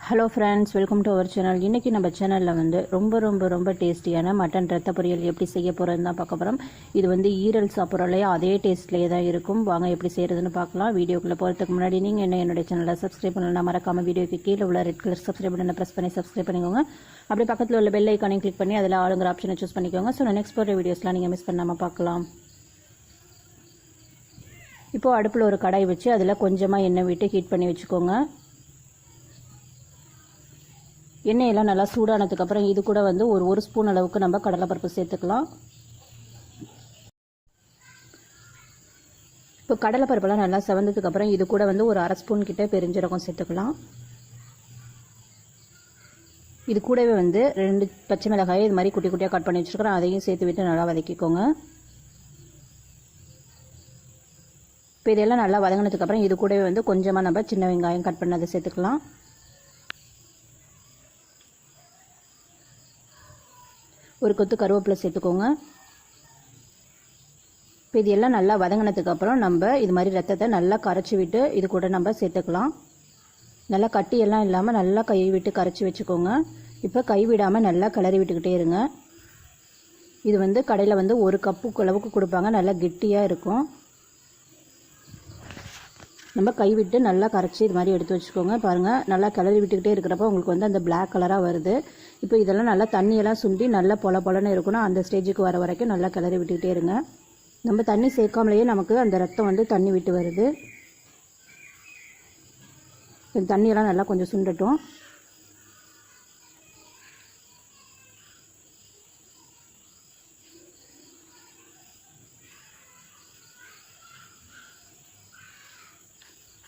Hello friends, welcome to our channel. இன்றைக்கி நம்ம சேனலில் வந்து ரொம்ப டேஸ்டியான மட்டன் ரத்த பொரியல் எப்படி செய்ய போகிறதுன்னு தான் பார்க்க போகிறோம். இது வந்து ஈரல் சாப்பிட்றோலையே அதே டேஸ்ட்லேயே தான் இருக்கும். வாங்க எப்படி செய்கிறதுன்னு பார்க்கலாம். வீடியோக்குள்ளே போகிறதுக்கு முன்னாடி நீங்கள் என்னுடைய சேனலை சப்ஸ்கிரைப் பண்ணலாம். மறக்காமல் வீடியோக்கு கீழே உள்ள ரெட் கலர் சப்ஸ்கிரைப் பண்ணி ப்ரெஸ் பண்ணி சப்ஸ்கிரைப் பண்ணிக்கோங்க. அப்படியே பக்கத்தில் உள்ள பெல் ஐக்கானையும் கிளிக் பண்ணி அதில் ஆளுங்கிற ஆப்ஷனை சூஸ் பண்ணிக்கோங்க. ஸோ நான் நெக்ஸ்ட் போகிற வீடியோஸ்லாம் நீங்கள் மிஸ் பண்ணாமல் பார்க்கலாம். இப்போது அடுப்பில் ஒரு கடாய் வச்சு அதில் கொஞ்சமாக எண்ணெய் விட்டு ஹீட் பண்ணி வச்சுக்கோங்க. எண்ணெயெல்லாம் நல்லா சூடானதுக்கப்புறம் இது கூட வந்து ஒரு ஸ்பூன் அளவுக்கு நம்ம கடலைப்பருப்பு சேர்த்துக்கலாம். இப்போ கடலைப்பருப்பெல்லாம் நல்லா செவந்ததுக்கப்புறம் இது கூட வந்து ஒரு அரை ஸ்பூன் கிட்ட பெருஞ்சீரகம் சேர்த்துக்கலாம். இது கூடவே வந்து 2 பச்சை மிளகாயை இது மாதிரி குட்டி குட்டியாக கட் பண்ணி வச்சுருக்கிறேன். அதையும் சேர்த்து விட்டு நல்லா வதக்கிக்கோங்க. இப்போ இதெல்லாம் நல்லா வதங்கினதுக்கப்புறம் இது கூடவே வந்து கொஞ்சமாக நம்ம சின்ன வெங்காயம் கட் பண்ணதை சேர்த்துக்கலாம். ஒரு கொத்து கருவேப்பிலை சேர்த்துக்கோங்க. இப்போ இது எல்லாம் நல்லா வதங்கினதுக்கப்புறம் நம்ம இது மாதிரி ரத்தத்தை நல்லா கரைச்சி விட்டு இது கூட நம்ம சேர்த்துக்கலாம். நல்லா கட்டியெல்லாம் இல்லாமல் நல்லா கை விட்டு கரைச்சி வச்சுக்கோங்க. இப்போ கைவிடாமல் நல்லா கிளறி விட்டுக்கிட்டே இருங்க. இது வந்து கடையில் வந்து 1 கப்பு அளவுக்கு கொடுப்பாங்க. நல்லா கெட்டியாக இருக்கும். நம்ம கைவிட்டு நல்லா கரைச்சி இது மாதிரி எடுத்து வச்சுக்கோங்க. பாருங்கள், நல்லா கிளறி விட்டுக்கிட்டே இருக்கிறப்ப உங்களுக்கு வந்து அந்த பிளாக் கலராக வருது. இப்போ இதெல்லாம் நல்லா தண்ணியெல்லாம் சுண்டி நல்லா பொலன்னு இருக்கணும். அந்த ஸ்டேஜுக்கு வர வரைக்கும் நல்லா கிளறி விட்டுக்கிட்டே இருங்க. நம்ம தண்ணி சேர்க்காமலேயே நமக்கு அந்த ரத்தம் வந்து தண்ணி விட்டு வருது. தண்ணியெல்லாம் நல்லா கொஞ்சம் சுண்டட்டும்.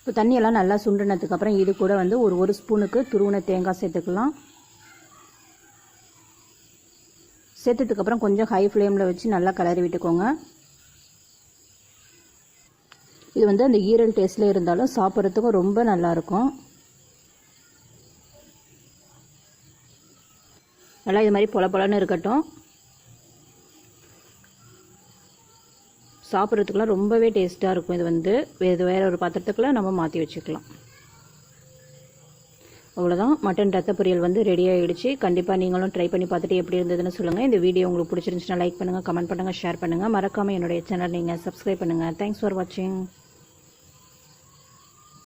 இப்போ தண்ணியெல்லாம் நல்லா சுண்டினதுக்கப்புறம் இது கூட வந்து ஒரு ஸ்பூனுக்கு துருவின தேங்காய் சேர்த்துக்கலாம். சேர்த்ததுக்கப்புறம் கொஞ்சம் ஹை ஃப்ளேமில் வச்சு நல்லா கிளறி விட்டுக்கோங்க. இது வந்து அந்த ஈரல் டேஸ்ட்டில் இருந்தாலும் சாப்பிட்றதுக்கும் ரொம்ப நல்லாயிருக்கும். நல்லா இது மாதிரி பொலன்னு இருக்கட்டும். சாப்பிட்றதுக்குலாம் ரொம்பவே டேஸ்ட்டாக இருக்கும். இது வந்து வேறு ஒரு பாத்திரத்துக்குள்ள நம்ம மாற்றி வச்சுக்கலாம். அவ்வளோதான், மட்டன் ரத்த பொரியல் வந்து ரெடி ஆகிடுச்சு. கண்டிப்பாக நீங்களும் ட்ரை பண்ணி பார்த்துட்டு எப்படி இருந்ததுன்னு சொல்லுங்கள். இந்த வீடியோ உங்களுக்கு பிடிச்சிருந்துச்சுன்னா லைக் பண்ணுங்கள், கமெண்ட் பண்ணுங்கள், ஷேர் பண்ணுங்கள். மறக்காமல் என்னுடைய சேனல் நீங்கள் சப்ஸ்கிரைப் பண்ணுங்கள். தேங்க்ஸ் ஃபார் வாட்சிங்.